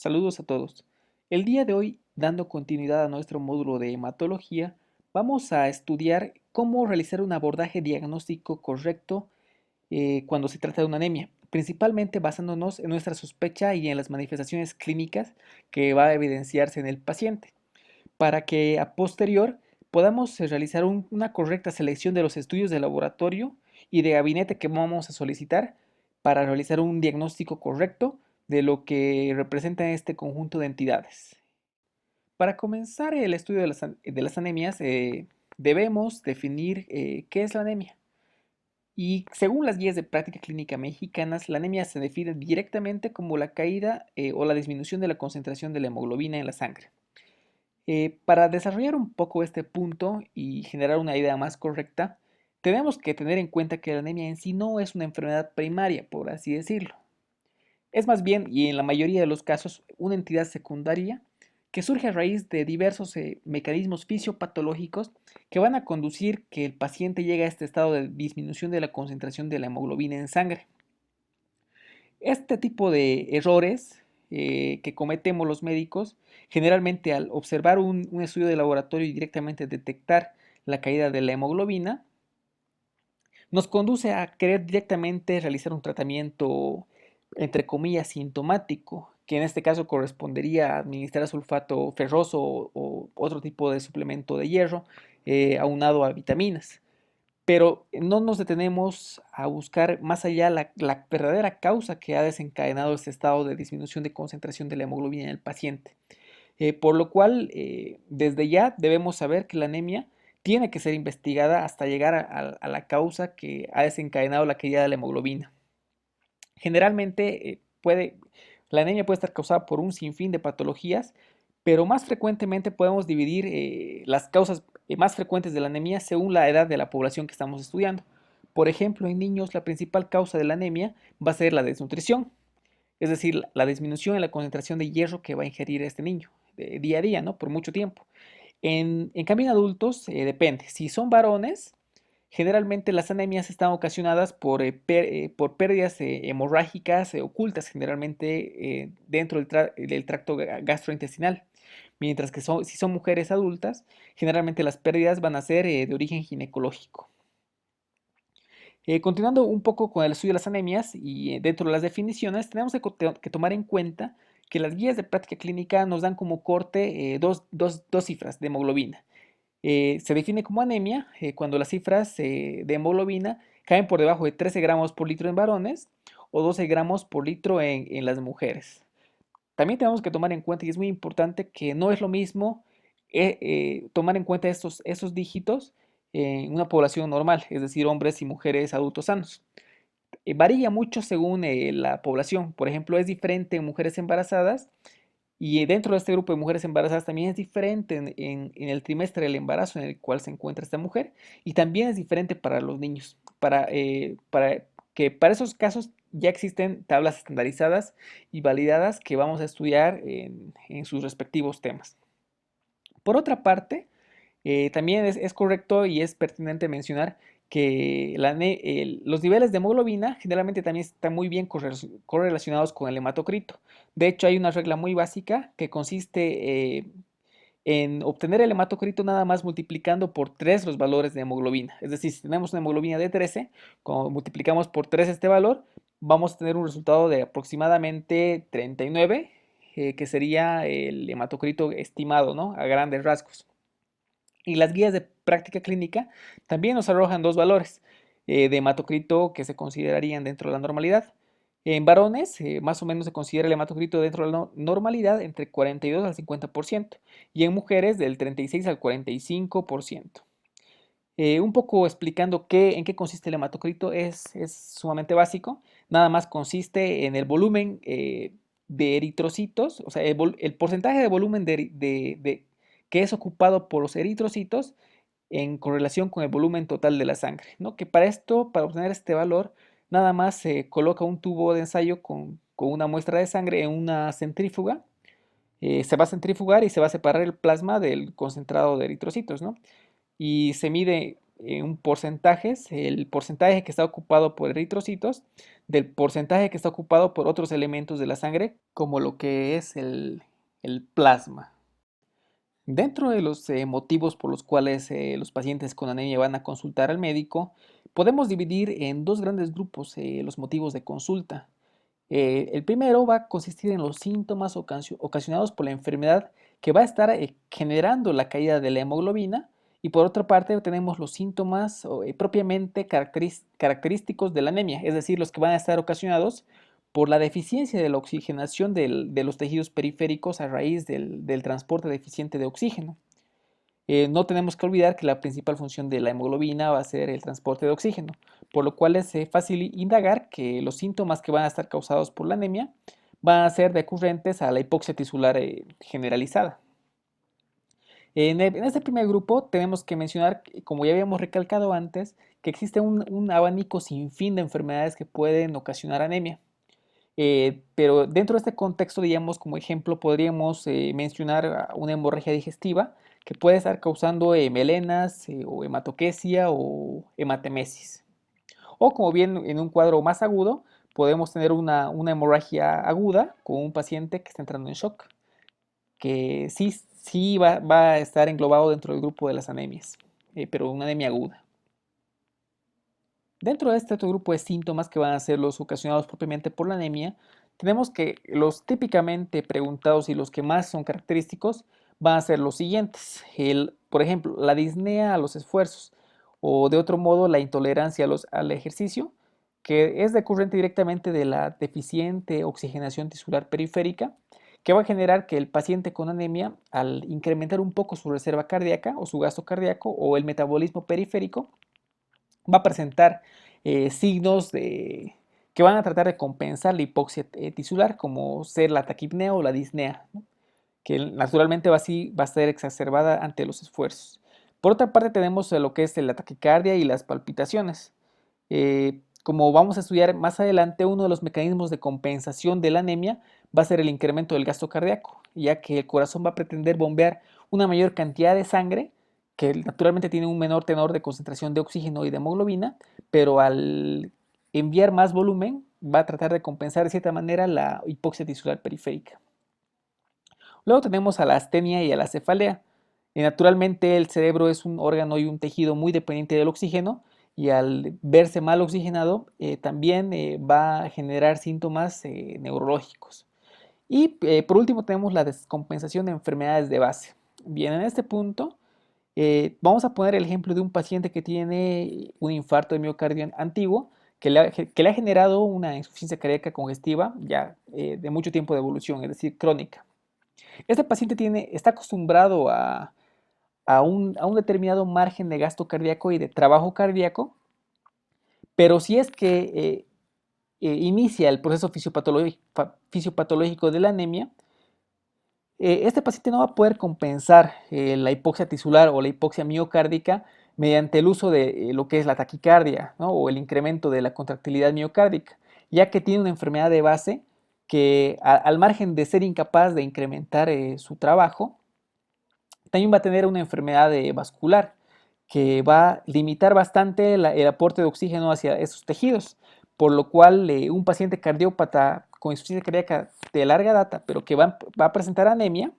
Saludos a todos. El día de hoy, dando continuidad a nuestro módulo de hematología, vamos a estudiar cómo realizar un abordaje diagnóstico correcto cuando se trata de una anemia, principalmente basándonos en nuestra sospecha y en las manifestaciones clínicas que va a evidenciarse en el paciente, para que a posterior podamos realizar una correcta selección de los estudios de laboratorio y de gabinete que vamos a solicitar para realizar un diagnóstico correcto de lo que representa este conjunto de entidades. Para comenzar el estudio de las anemias, debemos definir qué es la anemia. Y según las guías de práctica clínica mexicanas, la anemia se define directamente como la caída o la disminución de la concentración de la hemoglobina en la sangre. Para desarrollar un poco este punto y generar una idea más correcta, tenemos que tener en cuenta que la anemia en sí no es una enfermedad primaria, por así decirlo. Es más bien, y en la mayoría de los casos, una entidad secundaria que surge a raíz de diversos mecanismos fisiopatológicos que van a conducir que el paciente llegue a este estado de disminución de la concentración de la hemoglobina en sangre. Este tipo de errores que cometemos los médicos, generalmente al observar un estudio de laboratorio y directamente detectar la caída de la hemoglobina, nos conduce a querer directamente realizar un tratamiento, entre comillas, sintomático, que en este caso correspondería a administrar sulfato ferroso o otro tipo de suplemento de hierro aunado a vitaminas. Pero no nos detenemos a buscar más allá la verdadera causa que ha desencadenado este estado de disminución de concentración de la hemoglobina en el paciente. Por lo cual, desde ya debemos saber que la anemia tiene que ser investigada hasta llegar a la causa que ha desencadenado la caída de la hemoglobina. Generalmente, la anemia puede estar causada por un sinfín de patologías, pero más frecuentemente podemos dividir las causas más frecuentes de la anemia según la edad de la población que estamos estudiando. Por ejemplo, en niños la principal causa de la anemia va a ser la desnutrición, es decir, la disminución en la concentración de hierro que va a ingerir este niño de día a día, ¿no? Por mucho tiempo. En cambio, en adultos depende. Si son varones, generalmente las anemias están ocasionadas por pérdidas hemorrágicas ocultas, generalmente dentro del tracto gastrointestinal. Mientras que si son mujeres adultas, generalmente las pérdidas van a ser de origen ginecológico. Continuando un poco con el estudio de las anemias y dentro de las definiciones, tenemos que tomar en cuenta que las guías de práctica clínica nos dan como corte dos cifras de hemoglobina. Se define como anemia cuando las cifras de hemoglobina caen por debajo de 13 gramos por litro en varones o 12 gramos por litro en las mujeres. También tenemos que tomar en cuenta, y es muy importante, que no es lo mismo tomar en cuenta estos dígitos en una población normal, es decir, hombres y mujeres adultos sanos. Varía mucho según la población. Por ejemplo, es diferente en mujeres embarazadas y dentro de este grupo de mujeres embarazadas también es diferente en el trimestre del embarazo en el cual se encuentra esta mujer y también es diferente para los niños. Para esos casos ya existen tablas estandarizadas y validadas que vamos a estudiar en sus respectivos temas. Por otra parte, también es correcto y es pertinente mencionar que los niveles de hemoglobina generalmente también están muy bien correlacionados con el hematocrito. De hecho, hay una regla muy básica que consiste en obtener el hematocrito nada más multiplicando por 3 los valores de hemoglobina. Es decir, si tenemos una hemoglobina de 13, como multiplicamos por 3 este valor, vamos a tener un resultado de aproximadamente 39, que sería el hematocrito estimado, ¿no? A grandes rasgos. Y las guías de práctica clínica también nos arrojan dos valores de hematocrito que se considerarían dentro de la normalidad. En varones, más o menos se considera el hematocrito dentro de la normalidad entre 42 al 50% y en mujeres del 36 al 45%. Un poco explicando en qué consiste el hematocrito es sumamente básico. Nada más consiste en el volumen de eritrocitos, o sea, el porcentaje de volumen que es ocupado por los eritrocitos en correlación con el volumen total de la sangre, ¿no? Que para esto, para obtener este valor, nada más se coloca un tubo de ensayo con una muestra de sangre en una centrífuga. Se va a centrifugar y se va a separar el plasma del concentrado de eritrocitos, ¿no? Y se mide un porcentajes, el porcentaje que está ocupado por eritrocitos del porcentaje que está ocupado por otros elementos de la sangre, como lo que es el plasma. Dentro de los motivos por los cuales los pacientes con anemia van a consultar al médico, podemos dividir en dos grandes grupos los motivos de consulta. El primero va a consistir en los síntomas ocasionados por la enfermedad que va a estar generando la caída de la hemoglobina, y por otra parte tenemos los síntomas propiamente característicos de la anemia, es decir, los que van a estar ocasionados por la deficiencia de la oxigenación de los tejidos periféricos a raíz del transporte deficiente de oxígeno. No tenemos que olvidar que la principal función de la hemoglobina va a ser el transporte de oxígeno, por lo cual es fácil indagar que los síntomas que van a estar causados por la anemia van a ser recurrentes a la hipoxia tisular generalizada. En este primer grupo tenemos que mencionar, como ya habíamos recalcado antes, que existe un abanico sin fin de enfermedades que pueden ocasionar anemia. Pero dentro de este contexto, digamos, como ejemplo, podríamos mencionar una hemorragia digestiva que puede estar causando melenas o hematoquesia o hematemesis. O como bien en un cuadro más agudo, podemos tener una hemorragia aguda con un paciente que está entrando en shock, que sí va a estar englobado dentro del grupo de las anemias, pero una anemia aguda. Dentro de este otro grupo de síntomas que van a ser los ocasionados propiamente por la anemia, tenemos que los típicamente preguntados y los que más son característicos van a ser los siguientes. Por ejemplo, la disnea a los esfuerzos, o de otro modo la intolerancia al ejercicio, que es recurrente directamente de la deficiente oxigenación tisular periférica, que va a generar que el paciente con anemia, al incrementar un poco su reserva cardíaca o su gasto cardíaco o el metabolismo periférico, va a presentar signos que van a tratar de compensar la hipoxia tisular, como ser la taquipnea o la disnea, ¿no? Que naturalmente va a ser exacerbada ante los esfuerzos. Por otra parte tenemos lo que es la taquicardia y las palpitaciones. Como vamos a estudiar más adelante, uno de los mecanismos de compensación de la anemia va a ser el incremento del gasto cardíaco, ya que el corazón va a pretender bombear una mayor cantidad de sangre, que naturalmente tiene un menor tenor de concentración de oxígeno y de hemoglobina, pero al enviar más volumen va a tratar de compensar de cierta manera la hipoxia tisular periférica. Luego tenemos a la astenia y a la cefalea. Naturalmente el cerebro es un órgano y un tejido muy dependiente del oxígeno, y al verse mal oxigenado también va a generar síntomas neurológicos. Y por último tenemos la descompensación de enfermedades de base. Bien, en este punto vamos a poner el ejemplo de un paciente que tiene un infarto de miocardio antiguo que le ha generado una insuficiencia cardíaca congestiva ya de mucho tiempo de evolución, es decir, crónica. Este paciente está acostumbrado a un determinado margen de gasto cardíaco y de trabajo cardíaco, pero si es que inicia el proceso fisiopatológico de la anemia, este paciente no va a poder compensar la hipoxia tisular o la hipoxia miocárdica mediante el uso de lo que es la taquicardia, ¿no? O el incremento de la contractilidad miocárdica, ya que tiene una enfermedad de base que al margen de ser incapaz de incrementar su trabajo, también va a tener una enfermedad vascular que va a limitar bastante el aporte de oxígeno hacia esos tejidos, por lo cual un paciente cardiópata con insuficiencia cardíaca de larga data, pero que va a presentar anemia,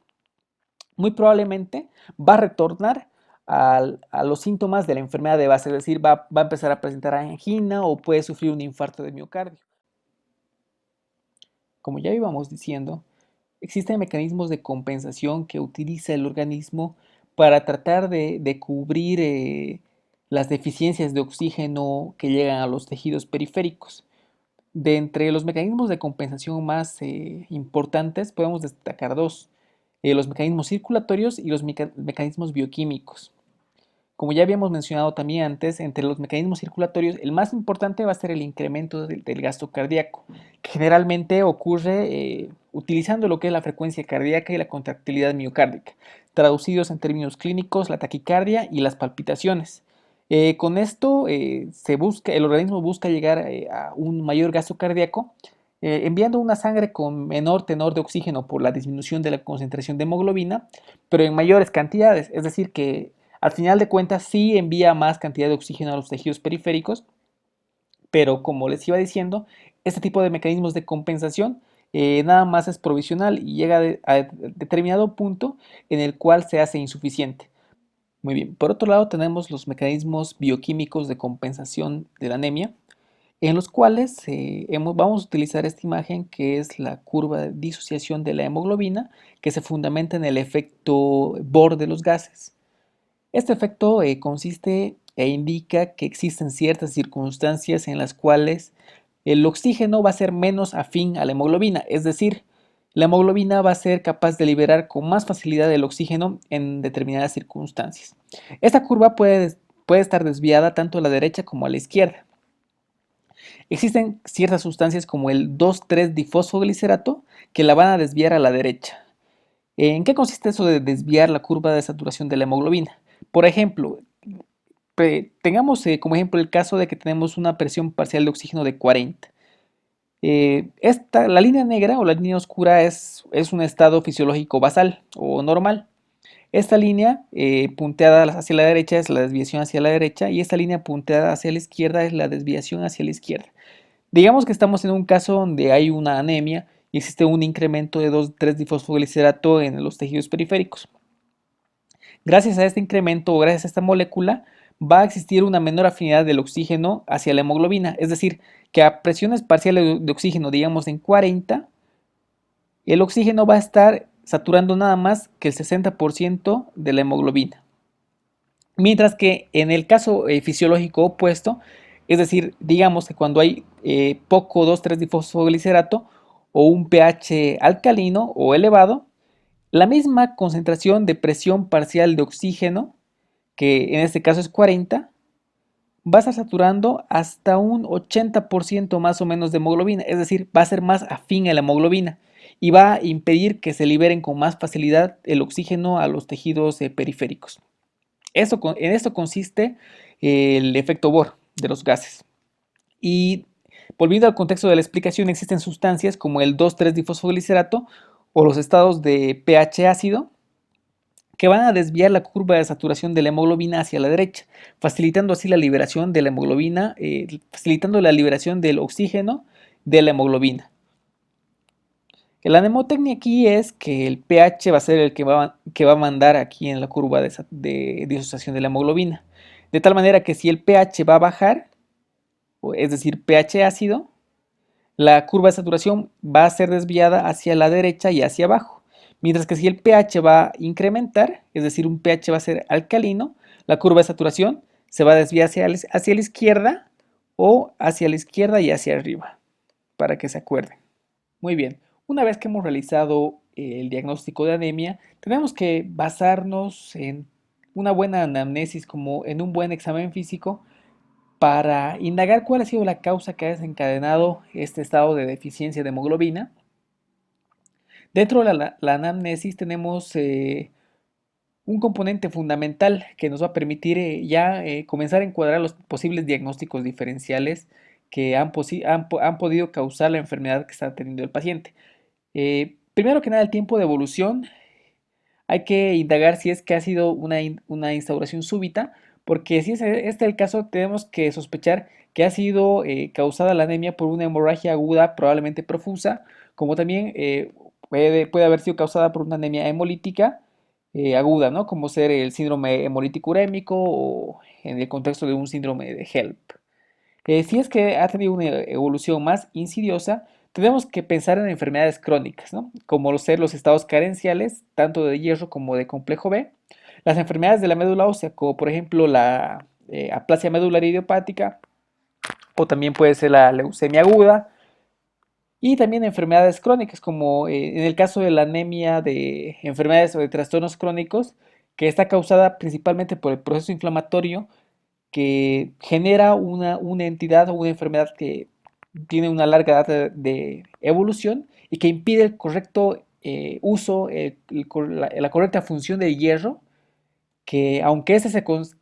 muy probablemente va a retornar a los síntomas de la enfermedad de base, es decir, va a empezar a presentar angina o puede sufrir un infarto de miocardio. Como ya íbamos diciendo, existen mecanismos de compensación que utiliza el organismo para tratar de cubrir las deficiencias de oxígeno que llegan a los tejidos periféricos. De entre los mecanismos de compensación más importantes podemos destacar dos: los mecanismos circulatorios y los mecanismos bioquímicos. Como ya habíamos mencionado también antes, entre los mecanismos circulatorios el más importante va a ser el incremento del gasto cardíaco, que generalmente ocurre utilizando lo que es la frecuencia cardíaca y la contractilidad miocárdica, traducidos en términos clínicos, la taquicardia y las palpitaciones. Con esto el organismo busca llegar a un mayor gasto cardíaco, enviando una sangre con menor tenor de oxígeno por la disminución de la concentración de hemoglobina, pero en mayores cantidades, es decir, que Al final de cuentas sí envía más cantidad de oxígeno a los tejidos periféricos, pero como les iba diciendo, este tipo de mecanismos de compensación nada más es provisional y llega a determinado punto en el cual se hace insuficiente. Muy bien, por otro lado tenemos los mecanismos bioquímicos de compensación de la anemia, en los cuales vamos a utilizar esta imagen que es la curva de disociación de la hemoglobina, que se fundamenta en el efecto Bohr de los gases. Este efecto consiste e indica que existen ciertas circunstancias en las cuales el oxígeno va a ser menos afín a la hemoglobina, es decir, la hemoglobina va a ser capaz de liberar con más facilidad el oxígeno en determinadas circunstancias. Esta curva puede estar desviada tanto a la derecha como a la izquierda. Existen ciertas sustancias como el 2,3-difosfoglicerato que la van a desviar a la derecha. ¿En qué consiste eso de desviar la curva de saturación de la hemoglobina? Por ejemplo, tengamos como ejemplo el caso de que tenemos una presión parcial de oxígeno de 40. La línea negra o la línea oscura es un estado fisiológico basal o normal. Esta línea punteada hacia la derecha es la desviación hacia la derecha y esta línea punteada hacia la izquierda es la desviación hacia la izquierda. Digamos que estamos en un caso donde hay una anemia y existe un incremento de 2,3-difosfoglicerato en los tejidos periféricos. Gracias a este incremento o gracias a esta molécula va a existir una menor afinidad del oxígeno hacia la hemoglobina, es decir, que a presiones parciales de oxígeno, digamos en 40, el oxígeno va a estar saturando nada más que el 60% de la hemoglobina. Mientras que en el caso fisiológico opuesto, es decir, digamos que cuando hay poco 2,3-difosfoglicerato o un pH alcalino o elevado, la misma concentración de presión parcial de oxígeno, que en este caso es 40, va a estar saturando hasta un 80% más o menos de hemoglobina, es decir, va a ser más afín a la hemoglobina y va a impedir que se liberen con más facilidad el oxígeno a los tejidos periféricos. En esto consiste el efecto Bohr de los gases. Y volviendo al contexto de la explicación, existen sustancias como el 2,3-difosfoglicerato o los estados de pH ácido que van a desviar la curva de saturación de la hemoglobina hacia la derecha, facilitando así la liberación de la hemoglobina, facilitando la liberación del oxígeno de la hemoglobina. La mnemotecnia aquí es que el pH va a ser el que va a mandar aquí en la curva de disociación de la hemoglobina. De tal manera que si el pH va a bajar, es decir, pH ácido, la curva de saturación va a ser desviada hacia la derecha y hacia abajo. Mientras que si el pH va a incrementar, es decir, un pH va a ser alcalino, la curva de saturación se va a desviar hacia la izquierda o hacia la izquierda y hacia arriba, para que se acuerden. Muy bien, una vez que hemos realizado el diagnóstico de anemia, tenemos que basarnos en una buena anamnesis, como en un buen examen físico, para indagar cuál ha sido la causa que ha desencadenado este estado de deficiencia de hemoglobina. Dentro de la anamnesis tenemos un componente fundamental que nos va a permitir comenzar a encuadrar los posibles diagnósticos diferenciales que han podido causar la enfermedad que está teniendo el paciente. Primero que nada, el tiempo de evolución. Hay que indagar si es que ha sido una instauración súbita, porque si es este el caso, tenemos que sospechar que ha sido causada la anemia por una hemorragia aguda, probablemente profusa, como también puede haber sido causada por una anemia hemolítica aguda, ¿no? Como ser el síndrome hemolítico urémico o en el contexto de un síndrome de HELP. Si es que ha tenido una evolución más insidiosa, tenemos que pensar en enfermedades crónicas, ¿no? Como ser los estados carenciales, tanto de hierro como de complejo B, las enfermedades de la médula ósea, como por ejemplo la aplasia medular idiopática, o también puede ser la leucemia aguda, y también enfermedades crónicas, como en el caso de la anemia de enfermedades o de trastornos crónicos, que está causada principalmente por el proceso inflamatorio que genera una entidad o una enfermedad que tiene una larga data de evolución y que impide el correcto uso, la correcta función del hierro, que aunque este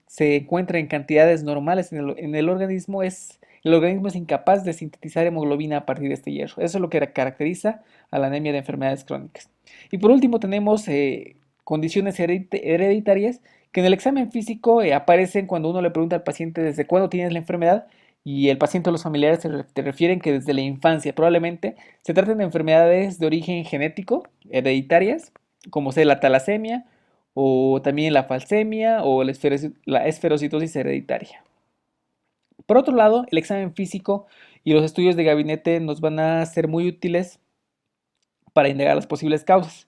se encuentra en cantidades normales en el organismo, el organismo es incapaz de sintetizar hemoglobina a partir de este hierro. Eso es lo que caracteriza a la anemia de enfermedades crónicas. Y por último tenemos condiciones hereditarias que en el examen físico aparecen cuando uno le pregunta al paciente desde cuándo tienes la enfermedad y el paciente o los familiares te refieren que desde la infancia. Probablemente se traten de enfermedades de origen genético, hereditarias, como sea la talasemia o también la falsemia o la esferocitosis hereditaria. Por otro lado, el examen físico y los estudios de gabinete nos van a ser muy útiles para indagar las posibles causas.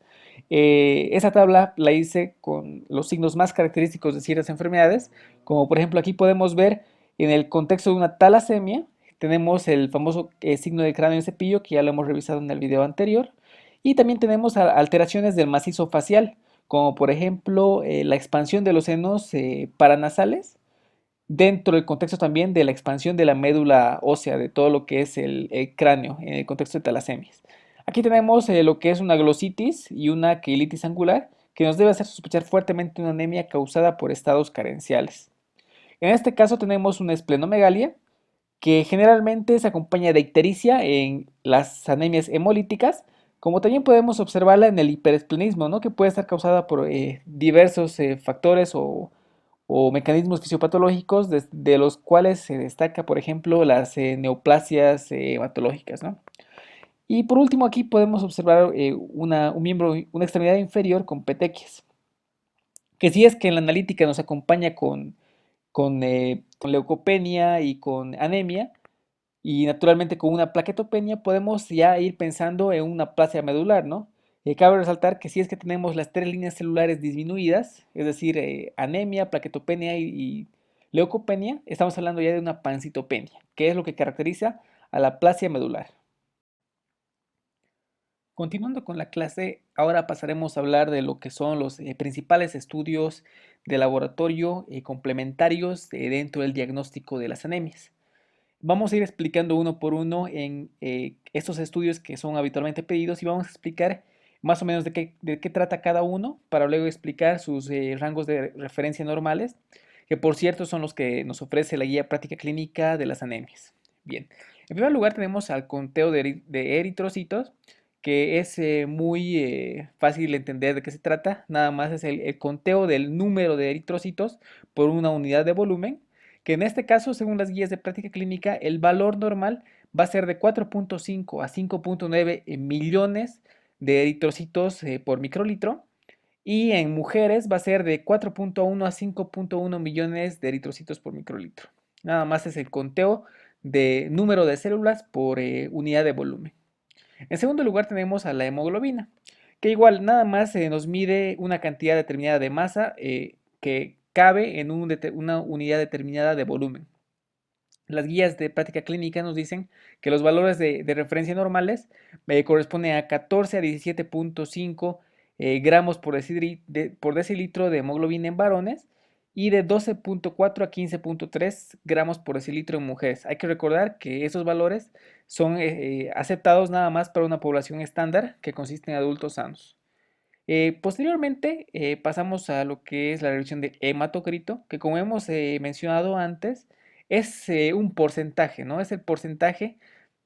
Esa tabla la hice con los signos más característicos de ciertas enfermedades, como por ejemplo aquí podemos ver en el contexto de una talasemia, tenemos el famoso signo de cráneo en cepillo, que ya lo hemos revisado en el video anterior, y también tenemos alteraciones del macizo facial, como por ejemplo la expansión de los senos paranasales, dentro del contexto también de la expansión de la médula ósea, de todo lo que es el cráneo, en el contexto de talasemias. Aquí tenemos lo que es una glositis y una quilitis angular, que nos debe hacer sospechar fuertemente una anemia causada por estados carenciales. En este caso tenemos una esplenomegalia, que generalmente se acompaña de ictericia en las anemias hemolíticas, como también podemos observarla en el hiperesplenismo, ¿no? Que puede estar causada por diversos factores o mecanismos fisiopatológicos de los cuales se destaca, por ejemplo, las neoplasias hematológicas, ¿no? Y por último aquí podemos observar un miembro, una extremidad inferior con petequias, que si es que en la analítica nos acompaña con leucopenia y con anemia, y naturalmente con una plaquetopenia podemos ya ir pensando en una aplasia medular, ¿no? Cabe resaltar que si es que tenemos las tres líneas celulares disminuidas, es decir, anemia, plaquetopenia y leucopenia, estamos hablando ya de una pancitopenia, que es lo que caracteriza a la aplasia medular. Continuando con la clase, ahora pasaremos a hablar de lo que son los principales estudios de laboratorio complementarios dentro del diagnóstico de las anemias. Vamos a ir explicando uno por uno en estos estudios que son habitualmente pedidos y vamos a explicar más o menos de qué trata cada uno para luego explicar sus rangos de referencia normales, que por cierto son los que nos ofrece la guía práctica clínica de las anemias. Bien, en primer lugar tenemos al conteo de eritrocitos, que es muy fácil de entender de qué se trata. Nada más es el conteo del número de eritrocitos por una unidad de volumen, que en este caso, según las guías de práctica clínica, el valor normal va a ser de 4.5 a 5.9 millones de eritrocitos por microlitro, y en mujeres va a ser de 4.1 a 5.1 millones de eritrocitos por microlitro. Nada más es el conteo de número de células por unidad de volumen. En segundo lugar tenemos a la hemoglobina, que igual nada más nos mide una cantidad determinada de masa que cabe en una unidad determinada de volumen. Las guías de práctica clínica nos dicen que los valores de referencia normales corresponden a 14 a 17.5 gramos por decilitro de hemoglobina en varones y de 12.4 a 15.3 gramos por decilitro en mujeres. Hay que recordar que esos valores son aceptados nada más para una población estándar que consiste en adultos sanos. Posteriormente pasamos a lo que es la revisión de hematocrito, que como hemos mencionado antes, es un porcentaje, ¿no? Es el porcentaje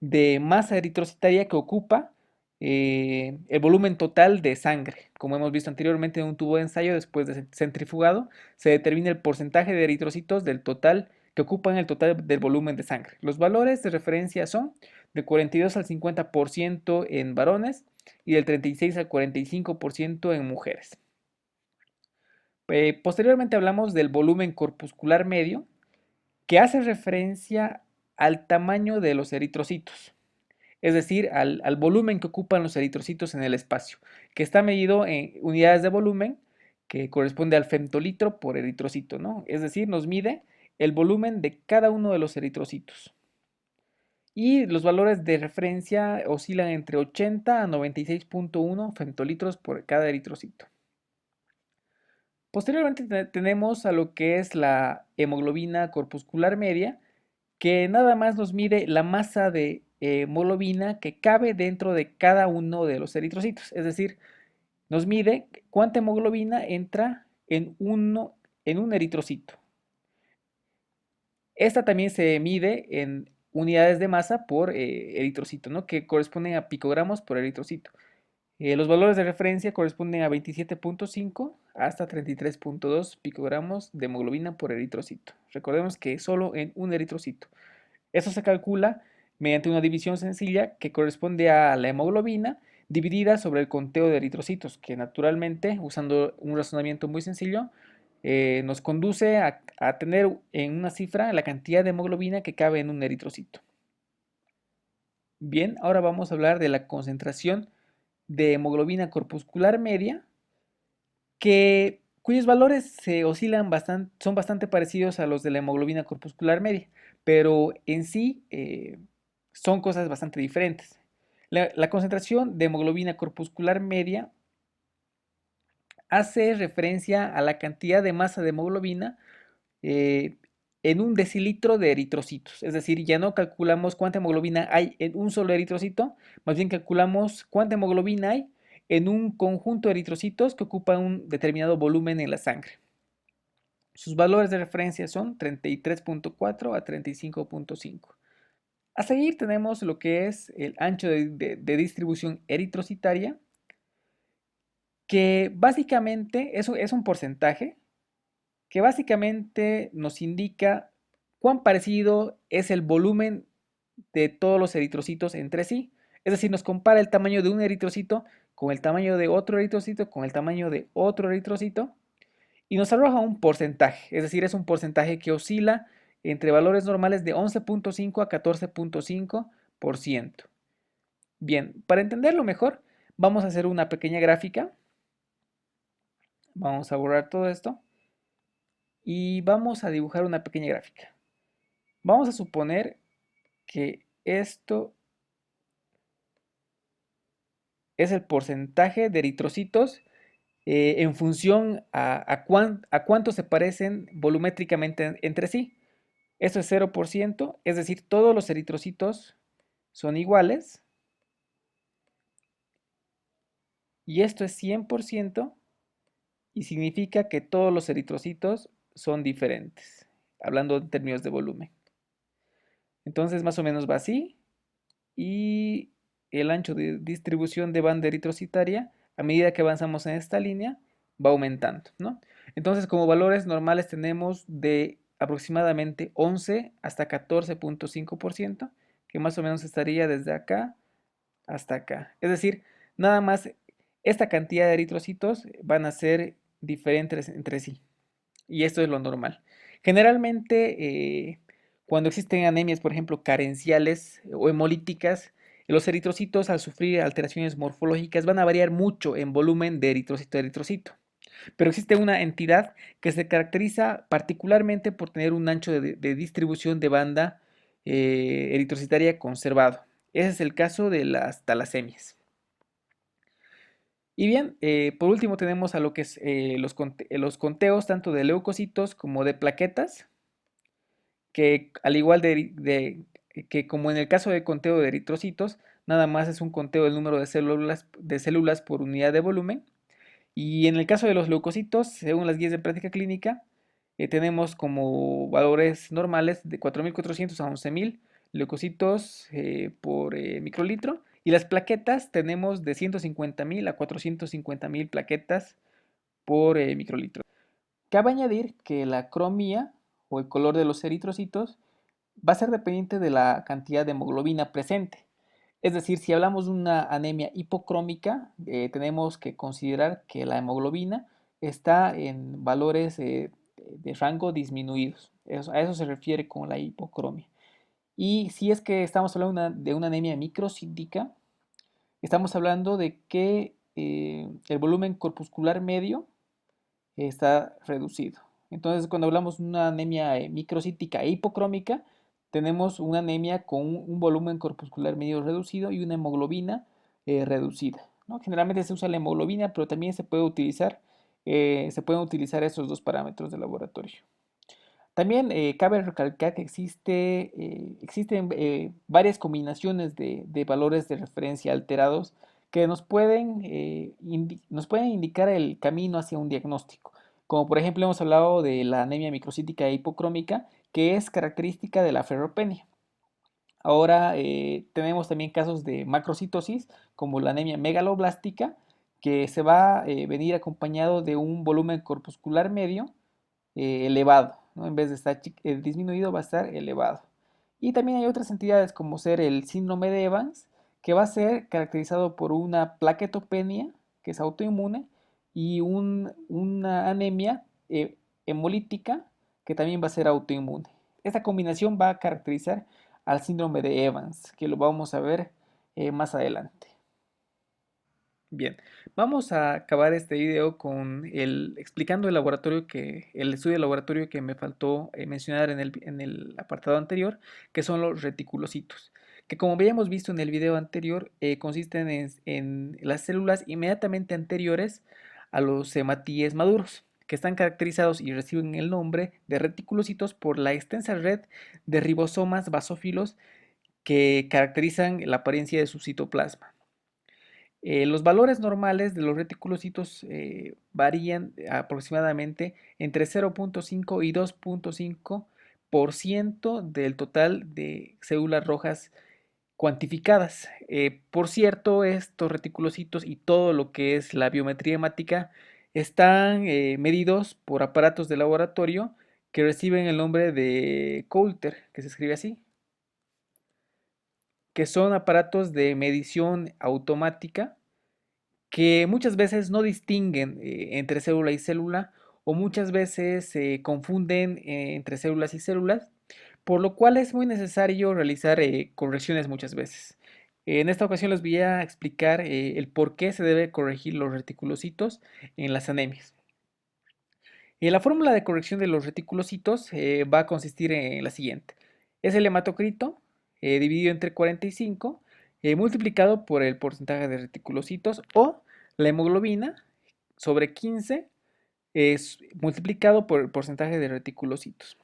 de masa eritrocitaria que ocupa el volumen total de sangre. Como hemos visto anteriormente en un tubo de ensayo, después de centrifugado, se determina el porcentaje de eritrocitos del total que ocupan el total del volumen de sangre. Los valores de referencia son de 42 al 50% en varones y del 36 al 45% en mujeres. Posteriormente hablamos del volumen corpuscular medio, que hace referencia al tamaño de los eritrocitos, es decir, al volumen que ocupan los eritrocitos en el espacio, que está medido en unidades de volumen, que corresponde al femtolitro por eritrocito, ¿no? Es decir, nos mide el volumen de cada uno de los eritrocitos. Y los valores de referencia oscilan entre 80 a 96.1 femtolitros por cada eritrocito. Posteriormente tenemos a lo que es la hemoglobina corpuscular media, que nada más nos mide la masa de hemoglobina que cabe dentro de cada uno de los eritrocitos. Es decir, nos mide cuánta hemoglobina entra en un eritrocito. Esta también se mide en unidades de masa por eritrocito, ¿no? Que corresponden a picogramos por eritrocito. Los valores de referencia corresponden a 27.5 hasta 33.2 picogramos de hemoglobina por eritrocito. Recordemos que solo en un eritrocito. Eso se calcula mediante una división sencilla que corresponde a la hemoglobina dividida sobre el conteo de eritrocitos, que naturalmente, usando un razonamiento muy sencillo, nos conduce a tener en una cifra la cantidad de hemoglobina que cabe en un eritrocito. Bien, ahora vamos a hablar de la concentración de hemoglobina corpuscular media, cuyos valores se oscilan bastante, son bastante parecidos a los de la hemoglobina corpuscular media, pero en sí son cosas bastante diferentes. La concentración de hemoglobina corpuscular media hace referencia a la cantidad de masa de hemoglobina eh, en un decilitro de eritrocitos. Es decir, ya no calculamos cuánta hemoglobina hay en un solo eritrocito, más bien calculamos cuánta hemoglobina hay en un conjunto de eritrocitos que ocupa un determinado volumen en la sangre. Sus valores de referencia son 33.4 a 35.5. A seguir tenemos lo que es el ancho de distribución eritrocitaria, que básicamente es un porcentaje que básicamente nos indica cuán parecido es el volumen de todos los eritrocitos entre sí. Es decir, nos compara el tamaño de un eritrocito con el tamaño de otro eritrocito, con el tamaño de otro eritrocito, y nos arroja un porcentaje. Es decir, es un porcentaje que oscila entre valores normales de 11.5 a 14.5%. Bien, para entenderlo mejor, vamos a hacer una pequeña gráfica. Vamos a borrar todo esto y vamos a dibujar una pequeña gráfica. Vamos a suponer que esto es el porcentaje de eritrocitos en función a cuánto se parecen volumétricamente entre sí. Esto es 0%, es decir, todos los eritrocitos son iguales. Y esto es 100% y significa que todos los eritrocitos son diferentes, hablando en términos de volumen. Entonces más o menos va así. Y el ancho de distribución de banda eritrocitaria, a medida que avanzamos en esta línea, va aumentando, ¿no? Entonces, como valores normales tenemos de aproximadamente 11 hasta 14.5%, que más o menos estaría desde acá hasta acá. Es decir, nada más esta cantidad de eritrocitos van a ser diferentes entre sí. Y esto es lo normal. Generalmente, cuando existen anemias, por ejemplo, carenciales o hemolíticas, los eritrocitos al sufrir alteraciones morfológicas van a variar mucho en volumen de eritrocito a eritrocito. Pero existe una entidad que se caracteriza particularmente por tener un ancho de distribución de banda eritrocitaria conservado. Ese es el caso de las talasemias. Y bien, por último tenemos a lo que es los conteos tanto de leucocitos como de plaquetas, que al igual que como en el caso del conteo de eritrocitos, nada más es un conteo del número de células por unidad de volumen. Y en el caso de los leucocitos, según las guías de práctica clínica, tenemos como valores normales de 4.400 a 11.000 leucocitos por microlitro. Y las plaquetas tenemos de 150.000 a 450.000 plaquetas por microlitro. Cabe añadir que la cromía o el color de los eritrocitos va a ser dependiente de la cantidad de hemoglobina presente. Es decir, si hablamos de una anemia hipocrómica, tenemos que considerar que la hemoglobina está en valores de rango disminuidos. A eso se refiere con la hipocromia. Y si es que estamos hablando de una anemia microcítica, estamos hablando de que el volumen corpuscular medio está reducido. Entonces, cuando hablamos de una anemia microcítica e hipocrómica, tenemos una anemia con un volumen corpuscular medio reducido y una hemoglobina reducida, ¿no? Generalmente se usa la hemoglobina, pero también se pueden utilizar esos dos parámetros de laboratorio. También cabe recalcar que existen varias combinaciones de valores de referencia alterados que nos pueden indicar el camino hacia un diagnóstico. Como por ejemplo hemos hablado de la anemia microcítica e hipocrómica, que es característica de la ferropenia. Ahora tenemos también casos de macrocitosis, como la anemia megaloblástica, que se va a venir acompañado de un volumen corpuscular medio elevado, ¿no? En vez de estar disminuido, va a estar elevado. Y también hay otras entidades como ser el síndrome de Evans, que va a ser caracterizado por una plaquetopenia, que es autoinmune, y una anemia hemolítica, que también va a ser autoinmune. Esta combinación va a caracterizar al síndrome de Evans, que lo vamos a ver más adelante. Bien, vamos a acabar este video con explicando el estudio de laboratorio que me faltó mencionar en el apartado anterior, que son los reticulocitos, que como habíamos visto en el video anterior, consisten en las células inmediatamente anteriores a los hematíes maduros, que están caracterizados y reciben el nombre de reticulocitos por la extensa red de ribosomas basófilos que caracterizan la apariencia de su citoplasma. Los valores normales de los reticulocitos varían aproximadamente entre 0.5 y 2.5% del total de células rojas cuantificadas. Por cierto, estos reticulocitos y todo lo que es la biometría hemática están medidos por aparatos de laboratorio que reciben el nombre de Coulter, que se escribe así, que son aparatos de medición automática que muchas veces no distinguen entre célula y célula o muchas veces se confunden entre células y células, por lo cual es muy necesario realizar correcciones muchas veces. En esta ocasión les voy a explicar el por qué se debe corregir los reticulocitos en las anemias. La fórmula de corrección de los reticulocitos va a consistir en la siguiente. Es el hematocrito dividido entre 45 multiplicado por el porcentaje de reticulocitos o la hemoglobina sobre 15 es multiplicado por el porcentaje de reticulocitos.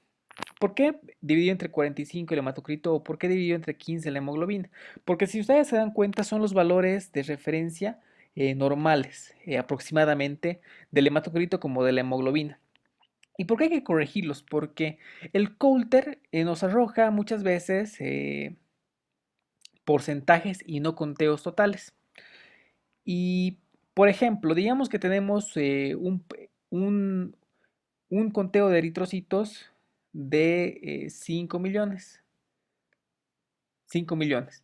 ¿Por qué dividido entre 45 el hematocrito o por qué dividido entre 15 la hemoglobina? Porque si ustedes se dan cuenta son los valores de referencia normales aproximadamente del hematocrito como de la hemoglobina. ¿Y por qué hay que corregirlos? Porque el counter nos arroja muchas veces porcentajes y no conteos totales. Y, por ejemplo, digamos que tenemos un- un conteo de eritrocitos de 5 millones, 5 millones,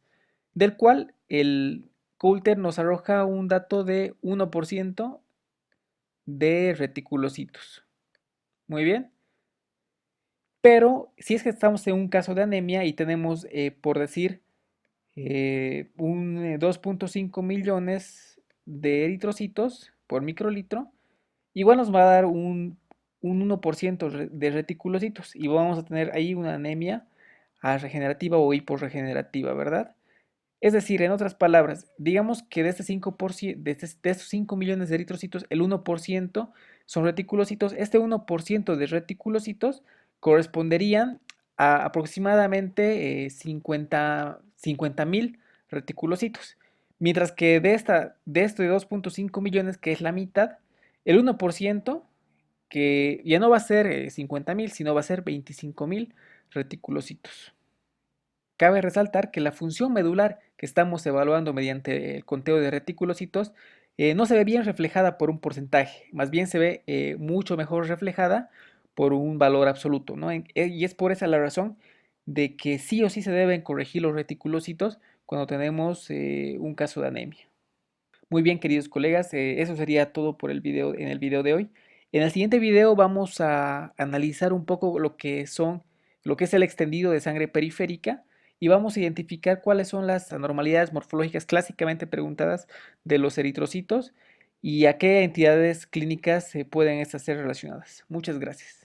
del cual el counter nos arroja un dato de 1% de reticulocitos. Muy bien. Pero si es que estamos en un caso de anemia y tenemos, por decir, un 2.5 millones de eritrocitos por microlitro, igual nos va a dar un 1% de reticulocitos y vamos a tener ahí una anemia regenerativa o hiporregenerativa, ¿verdad? Es decir, en otras palabras, digamos que de este 5%, de estos 5 millones de eritrocitos, el 1% son reticulocitos. Este 1% de reticulocitos corresponderían a aproximadamente 50.000 reticulocitos. Mientras que de esto de 2.5 millones, que es la mitad, el 1%, que ya no va a ser 50.000, sino va a ser 25.000 reticulocitos. Cabe resaltar que la función medular que estamos evaluando mediante el conteo de reticulocitos no se ve bien reflejada por un porcentaje, más bien se ve mucho mejor reflejada por un valor absoluto, ¿no? Y es por esa la razón de que sí o sí se deben corregir los reticulocitos cuando tenemos un caso de anemia. Muy bien, queridos colegas, eso sería todo por en el video de hoy. En el siguiente video vamos a analizar un poco lo que es el extendido de sangre periférica y vamos a identificar cuáles son las anormalidades morfológicas clásicamente preguntadas de los eritrocitos y a qué entidades clínicas se pueden estas ser relacionadas. Muchas gracias.